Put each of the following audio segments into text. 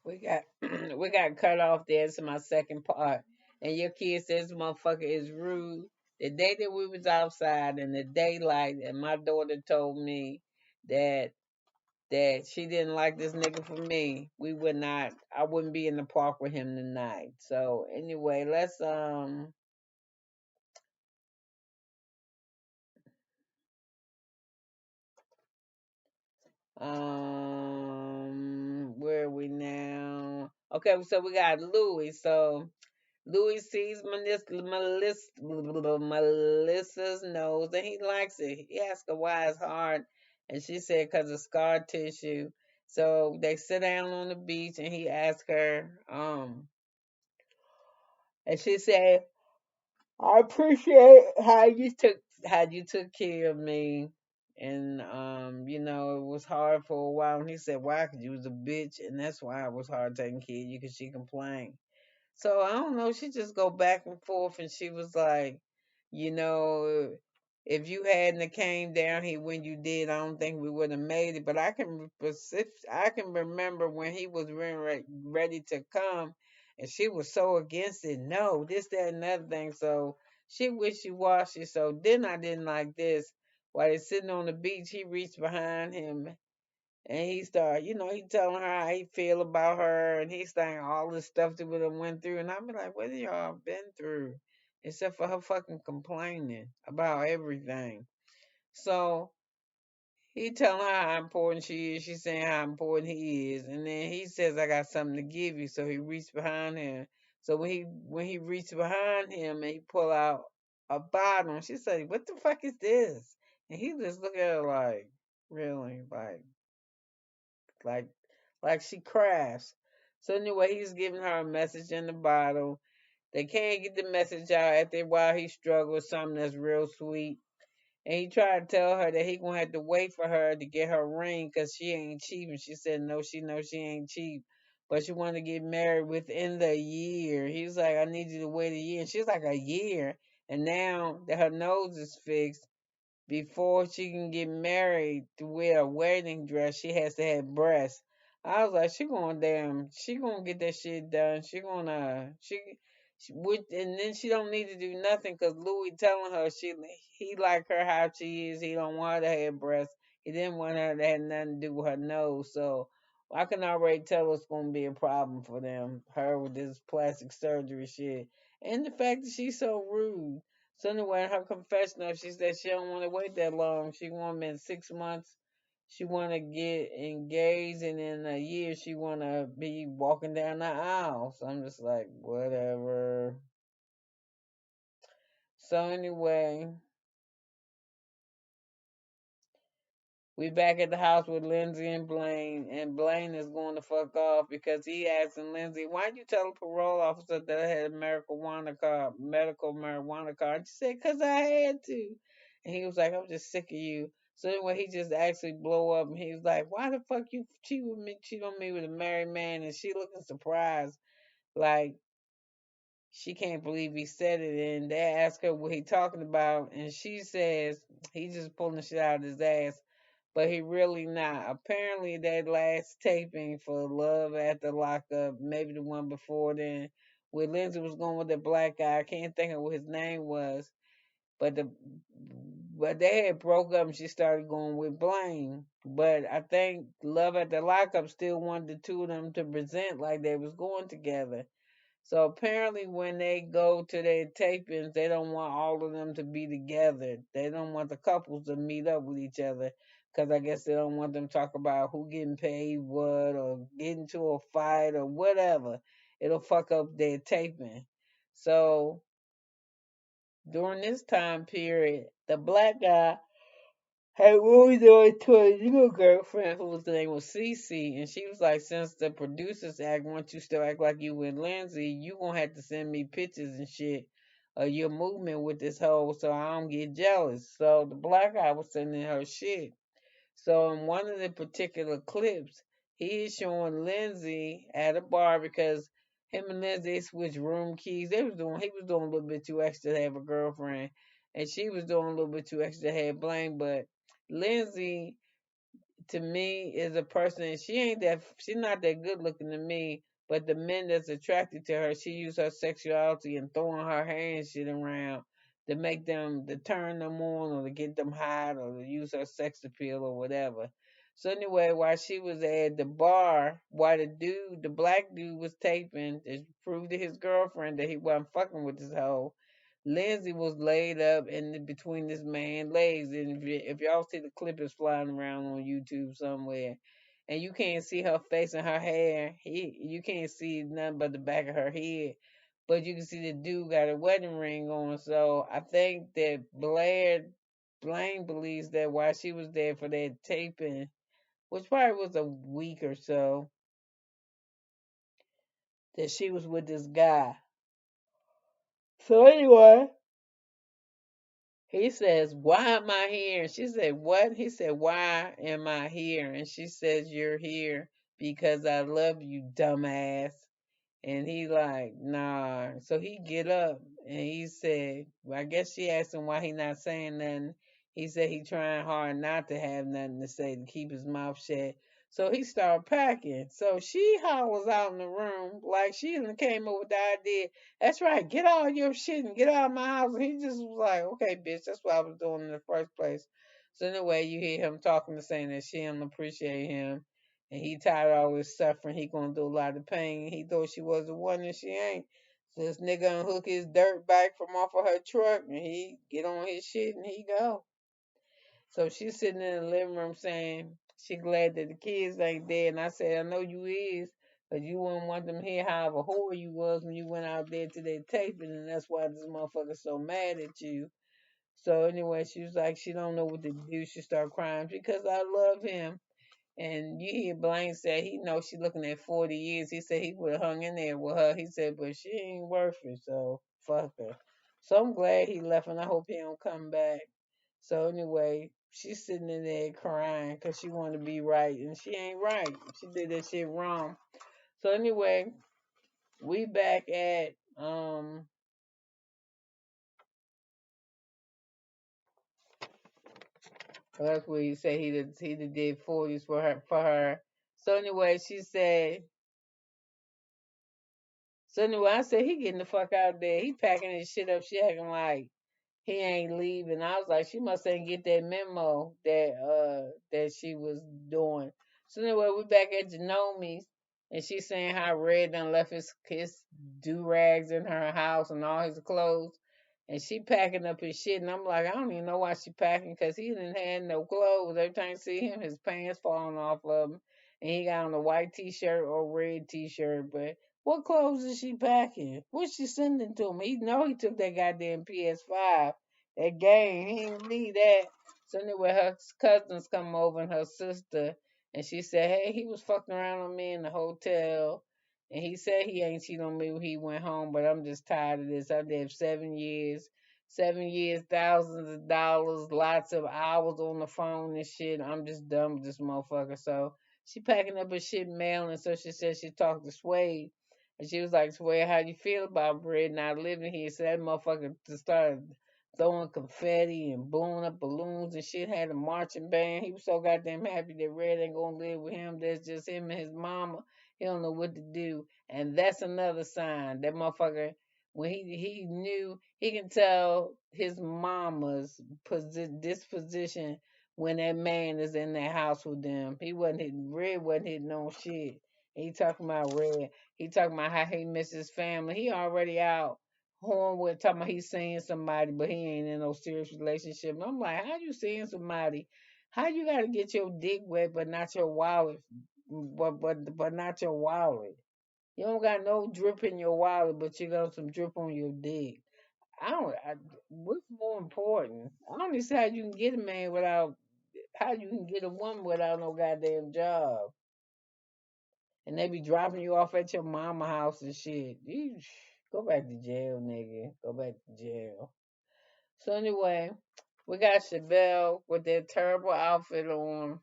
We got we got cut off there to my second part. And your kid says motherfucker is rude. The day that we was outside in the daylight and my daughter told me that she didn't like this nigga for me, we would not I wouldn't be in the park with him tonight. So anyway, let's where are we now? Okay, so we got Louis. So Louis sees Melissa's nose and he likes it. He asks her why it's hard, and she said because of scar tissue. So they sit down on the beach and he asks her, and she said, I appreciate how you took care of me. And it was hard for a while. And he said, why? Because you was a bitch, and that's why it was hard taking care of you, because she complained. So I don't know. She just go back and forth, and she was like, you know, if you hadn't have came down here when you did, I don't think we would have made it. But I can remember when he was ready to come, and she was so against it. No, this, that, and other thing. So she wishy washy. So then I didn't like this. While they're sitting on the beach, he reached behind him and he started, he telling her how he feel about her, and he's saying all the stuff that we done went through. And I be like, what have y'all been through? Except for her fucking complaining about everything. So he telling her how important she is. She's saying how important he is. And then he says, I got something to give you. So he reached behind him. So when he reached behind him and he pull out a bottle, she said, what the fuck is this? And he just look at her like, really? Like like she crashed. So anyway, he's giving her a message in the bottle. They can't get the message out after a while. He struggled with something that's real sweet. And he tried to tell her that he gonna have to wait for her to get her ring because she ain't cheap. And she said no, she knows she ain't cheap. But she wanted to get married within the year. He was like, I need you to wait a year. And she's like, a year. And now that her nose is fixed, before she can get married to wear a wedding dress, she has to have breasts. I was like, she gonna get that shit done. She would, and then she don't need to do nothing because Louis telling her he like her how she is. He don't want her to have breasts. He didn't want her to have nothing to do with her nose. So I can already tell it's gonna be a problem for them. Her with this plastic surgery shit, and the fact that she's so rude. So anyway, in her confessional, she said she don't want to wait that long. She want in 6 months. She want to get engaged, and in a year, she want to be walking down the aisle. So I'm just like, whatever. So anyway, we back at the house with Lindsay and Blaine, and Blaine is going to fuck off because he asking Lindsay, "Why'd you tell the parole officer that I had a medical marijuana card?" She said, "Cause I had to." And he was like, "I'm just sick of you." So anyway, he just actually blow up, and he was like, "Why the fuck you cheat on me with a married man?" And she looking surprised, like she can't believe he said it. And they ask her what he talking about, and she says he just pulling the shit out of his ass, but he really not. Apparently, that last taping for Love at the Lockup, maybe the one before then, where Lindsay was going with the black guy. I can't think of what his name was, but they had broke up and she started going with Blaine. But I think Love at the Lockup still wanted the two of them to present like they was going together. So apparently, when they go to their tapings, they don't want all of them to be together. They don't want the couples to meet up with each other because I guess they don't want them to talk about who getting paid what or get into a fight or whatever. It'll fuck up their taping. So during this time period, the black guy had moved on to a new girlfriend whose name was Cece, and she was like, since the producers act want you still act like you with Lindsay, you gonna have to send me pictures and shit of your movement with this hoe so I don't get jealous. So the black guy was sending her shit. So in one of the particular clips, he is showing Lindsay at a bar because him and Lindsay switched room keys. He was doing a little bit too extra to have a girlfriend, and she was doing a little bit too extra to have Blaine. But Lindsay to me is a person. She's not that good looking to me. But the men that's attracted to her, she use her sexuality and throwing her hair and shit around to make them to turn them on or to get them hot or to use her sex appeal or whatever. So anyway, while she was at the bar, while the black dude was taping to prove to his girlfriend that he wasn't fucking with this hoe, Lindsay was laid up in between this man's legs. And if y'all see the clip, is flying around on YouTube somewhere, and you can't see her face and her hair. You can't see nothing but the back of her head, but you can see the dude got a wedding ring on. So I think that Blaine believes that while she was there for that taping, which probably was a week or so, that she was with this guy. So anyway, he says, "Why am I here?" And she said, "What?" He said, "Why am I here?" And she says, "You're here because I love you, dumbass." And he like, nah. So he get up and he said, well, I guess she asked him why he not saying nothing. He said he trying hard not to have nothing to say to keep his mouth shut. So he started packing. So she hollers out in the room like she done came up with the idea. That's right, get all your shit and get out of my house. And he just was like, okay, bitch, that's what I was doing in the first place. So anyway, you hear him talking and saying that she don't appreciate him and he tired of all this suffering. He gonna do a lot of pain. He thought she was the one and she ain't. So this nigga unhook his dirt bike from off of her truck and he get on his shit and he go. So she's sitting in the living room saying she glad that the kids ain't there. And I said, I know you is, but you wouldn't want them to hear how of a whore you was when you went out there to that taping, and that's why this motherfucker's so mad at you. So anyway, she was like, she don't know what to do. She started crying because I love him. And you hear Blaine say he knows she looking at 40 years. He said he would have hung in there with her. He said, but she ain't worth it, so fuck her. So I'm glad he left, and I hope he don't come back. So anyway, she's sitting in there crying because she want to be right, and she ain't right. She did that shit wrong. So anyway, we back at that's where you say he did 40s for her. So anyway, she said. So anyway, I said he getting the fuck out there. He packing his shit up. She acting like he ain't leaving. I was like, she must ain't get that memo that she was doing. So anyway, we back at Genomi's and she's saying how Red done left his do rags in her house and all his clothes. And she packing up his shit, and I'm like, I don't even know why she packing, cause he didn't have no clothes. Every time you see him, his pants falling off of him, and he got on a white t-shirt or red t-shirt. But what clothes is she packing? What's she sending to him? He know he took that goddamn PS5, that game. He didn't need that. So anyway, her cousins come over and her sister, and she said, hey, he was fucking around on me in the hotel. And he said he ain't cheated on me when he went home, but I'm just tired of this. I did 7 years. 7 years, thousands of dollars, lots of hours on the phone and shit. I'm just done with this motherfucker. So she packing up her shit mailing. So she said she talked to Swade. And she was like, Swade, how you feel about Red not living here? So that motherfucker just started throwing confetti and blowing up balloons and shit. Had a marching band. He was so goddamn happy that Red ain't gonna live with him. That's just him and his mama. He don't know what to do. And that's another sign. That motherfucker, when he knew, he can tell his mama's disposition when that man is in that house with them. Red wasn't hitting on shit. He talking about Red. He talking about how he misses family. He already out Hornwood talking about he's seeing somebody, but he ain't in no serious relationship. And I'm like, how you seeing somebody? How you gotta get your dick wet but not your wallet? But not your wallet. You don't got no drip in your wallet, but you got some drip on your dick. I don't. What's more important? I don't even see how you can get a man without how you can get a woman without no goddamn job, and they be dropping you off at your mama house and shit. You go back to jail, nigga. Go back to jail. So anyway, we got Chevelle with that terrible outfit on,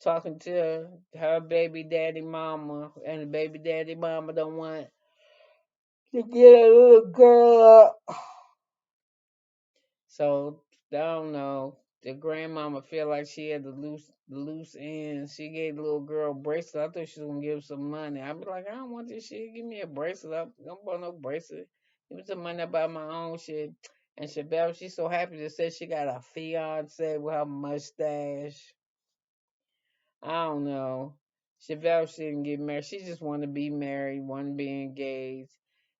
talking to her baby daddy mama, and the baby daddy mama don't want to get a little girl up. So I don't know. the grandmama feel like she had the loose ends. She gave the little girl a bracelet. I thought she was gonna give her some money. I'd be like, I don't want this shit. Give me a bracelet. I don't want no bracelet. Give me some money. I buy my own shit. And Shabelle, she's so happy to say she got a fiance with her mustache. I don't know. Chevelle shouldn't get married. She just want to be married, want to be engaged.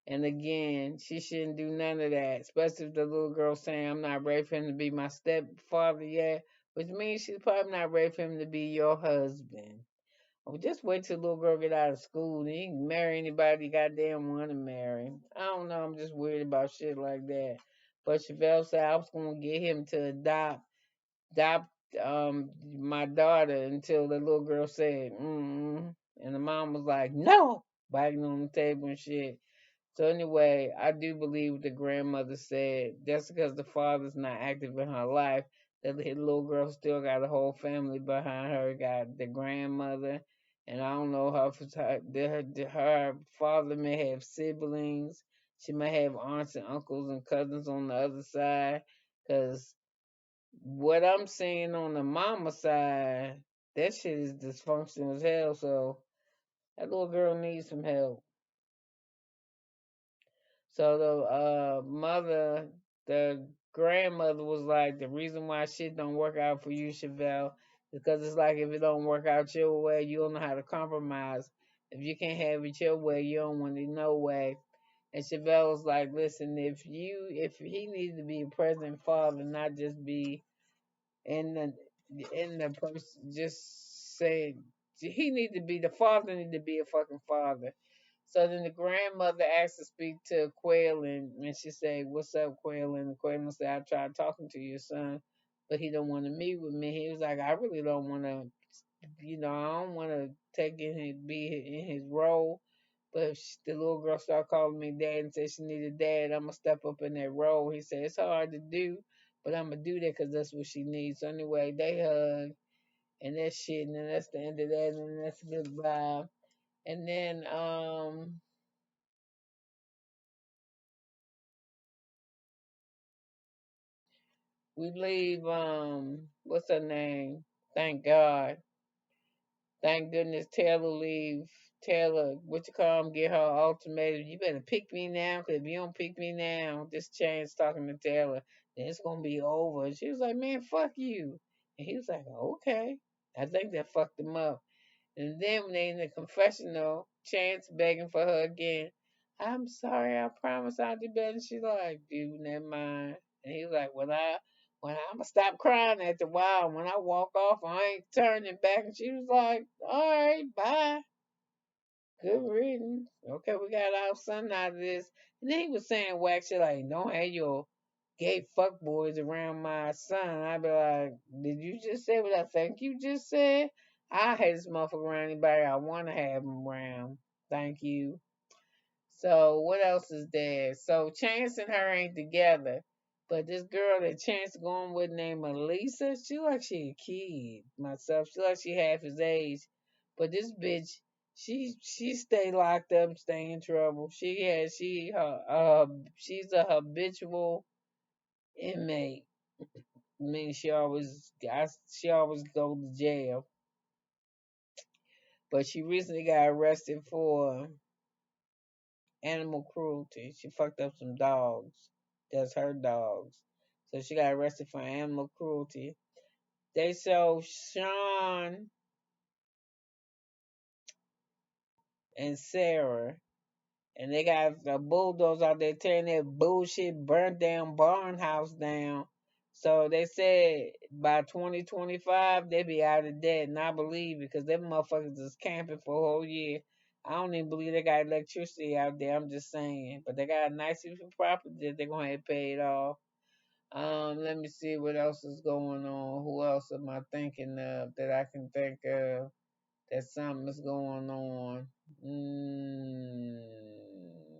And again, she shouldn't do none of that, especially if the little girl saying, I'm not ready for him to be my stepfather yet, which means she's probably not ready for him to be your husband. Oh, just wait till the little girl get out of school and you can marry anybody you goddamn want to marry. I don't know. I'm just worried about shit like that. But Chevelle said I was going to get him to adopt my daughter until the little girl said, and the mom was like, no, biting on the table and shit. So anyway, I do believe what the grandmother said. That's because the father's not active in her life. That the little girl still got a whole family behind her. Got the grandmother, and I don't know her father may have siblings. She may have aunts and uncles and cousins on the other side. Cause what I'm seeing on the mama side, that shit is dysfunctional as hell. So that little girl needs some help. So the grandmother was like, the reason why shit don't work out for you, Chevelle, because it's like if it don't work out your way, you don't know how to compromise. If you can't have it your way, you don't want it no way. And Chevelle was like, listen, if he needs to be a present father, not just be and the person just said he need to be the father need to be a fucking father. So then the grandmother asked to speak to Quail and she said, "What's up, Quail?" And Quail said, "I tried talking to your son, but he don't want to meet with me." He was like, "I really don't want to, I don't want to be in his role." But if the little girl started calling me dad and said she needed dad, I'm gonna step up in that role. He said it's hard to do, but I'm gonna do that because that's what she needs. So anyway, they hug and that shit, and then that's the end of that, and then that's goodbye. And then we leave what's her name? Thank God. Thank goodness Taylor leave. Taylor, what you call him, get her ultimatum. You better pick me now, because if you don't pick me now, this Chance talking to Taylor, then it's going to be over. And she was like, man, fuck you. And he was like, okay. I think that fucked him up. And then when they in the confessional, Chance begging for her again. I'm sorry, I promise I'll do better. And she's like, dude, never mind. And he was like, when I'm gonna stop crying after a while, when I walk off, I ain't turning back. And she was like, all right, bye. Good reading. Okay, we got our son out of this. And then he was saying wax shit like, don't have your gay fuck boys around my son. I'd be like, did you just say what I think you just said? I hate this motherfucker around anybody I want to have him around. Thank you. So what else is there? So Chance and her ain't together. But this girl that Chance going with named Elisa, she like she a kid myself. She like she half his age. But this bitch, she stay locked up, stay in trouble. She's a habitual inmate. I mean she always go to jail. But she recently got arrested for animal cruelty. She fucked up some dogs. That's her dogs. So she got arrested for animal cruelty. They show Sean and Sarah, and they got a bulldozer out there tearing that bullshit burnt down barn house down. So they said by 2025 they'll be out of debt, and I believe because them motherfuckers is camping for a whole year. I don't even believe they got electricity out there. I'm just saying, but they got a nice piece of property that they're gonna have paid off. Let me see what else is going on. Who else am I thinking of that I can think of that something is going on?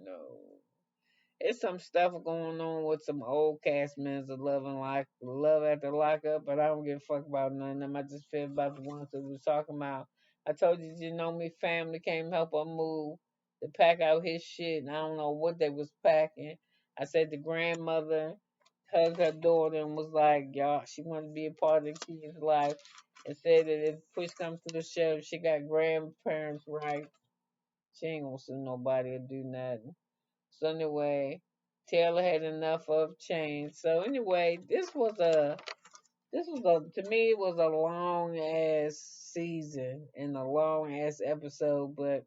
No. It's some stuff going on with some old cast members of Love after Lockup, but I don't give a fuck about none of them. I just feel about the ones that we was talking about. I told you, me family came help her move to pack out his shit, and I don't know what they was packing. I said the grandmother, hugged her daughter and was like, y'all, she wanted to be a part of the kid's life. And said that if push comes to the shove, she got grandparents' rights. She ain't gonna sue nobody or do nothing. So anyway, Taylor had enough of change. So anyway, to me it was a long ass season and a long ass episode, but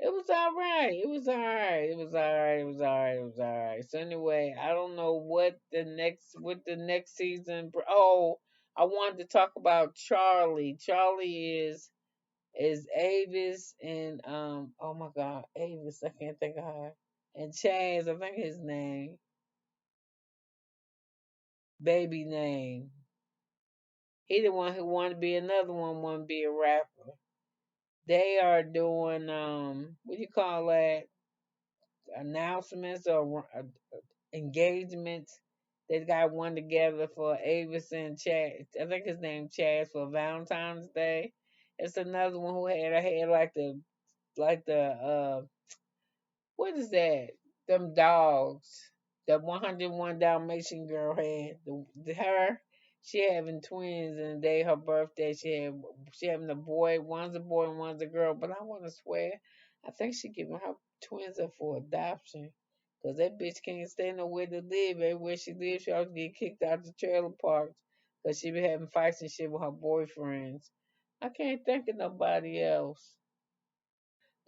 it was all right. It was all right. It was all right. It was all right. It was all right. So anyway, I don't know what the next season. Oh, I wanted to talk about Charlie. Charlie is Avis and oh my God, Avis. I can't think of her. And Chaz, I think his name, baby name. He the one who wanted to be another one. Want to be a rapper. They are doing what do you call that? Announcements or engagements. They got one together for Avis and Chad. I think his name Chad for Valentine's Day. It's another one who had a hair like the what is that? Them dogs. The 101 Dalmatian girl had her. She having twins, and the day her birthday, she having a boy. One's a boy and one's a girl. But I want to swear, I think she giving her twins up for adoption. Cause that bitch can't stay nowhere to live. Everywhere she lives, she always get kicked out the trailer parks. Cause she be having fights and shit with her boyfriends. I can't think of nobody else.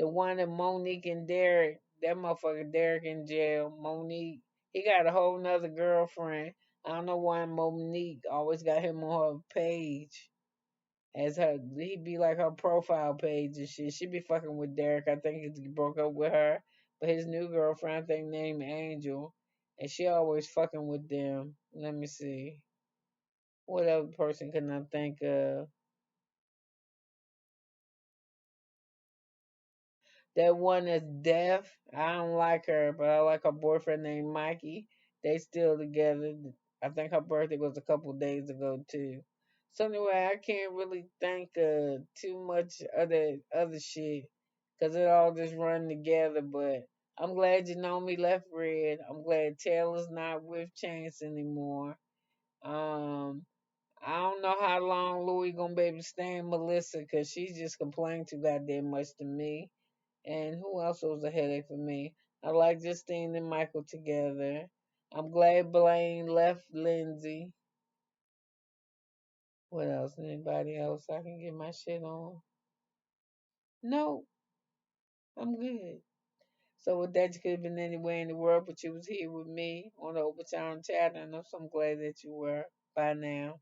The one that Monique and Derek, that motherfucker Derek in jail. Monique, he got a whole nother girlfriend. I don't know why Monique always got him on her page as her. He be like her profile page and shit. She be fucking with Derek. I think he broke up with her, but his new girlfriend, I think named Angel, and she always fucking with them. Let me see. What other person can I think of? That one that's deaf, I don't like her, but I like her boyfriend named Mikey. They still together. I think her birthday was a couple days ago too. So anyway, I can't really think of too much other shit because it all just run together. But I'm glad you know me left red. I'm glad Taylor's not with Chance anymore. Um, I don't know how long Louis gonna be able to stand Melissa because she just complained too goddamn much to me. And who else was a headache for me? I like Justine and Michael together. I'm glad Blaine left Lindsay. What else? Anybody else I can get my shit on? No, I'm good. So with that, you could have been anywhere in the world, but you was here with me on the Obachanchatter, and I'm so glad that you were. Bye now.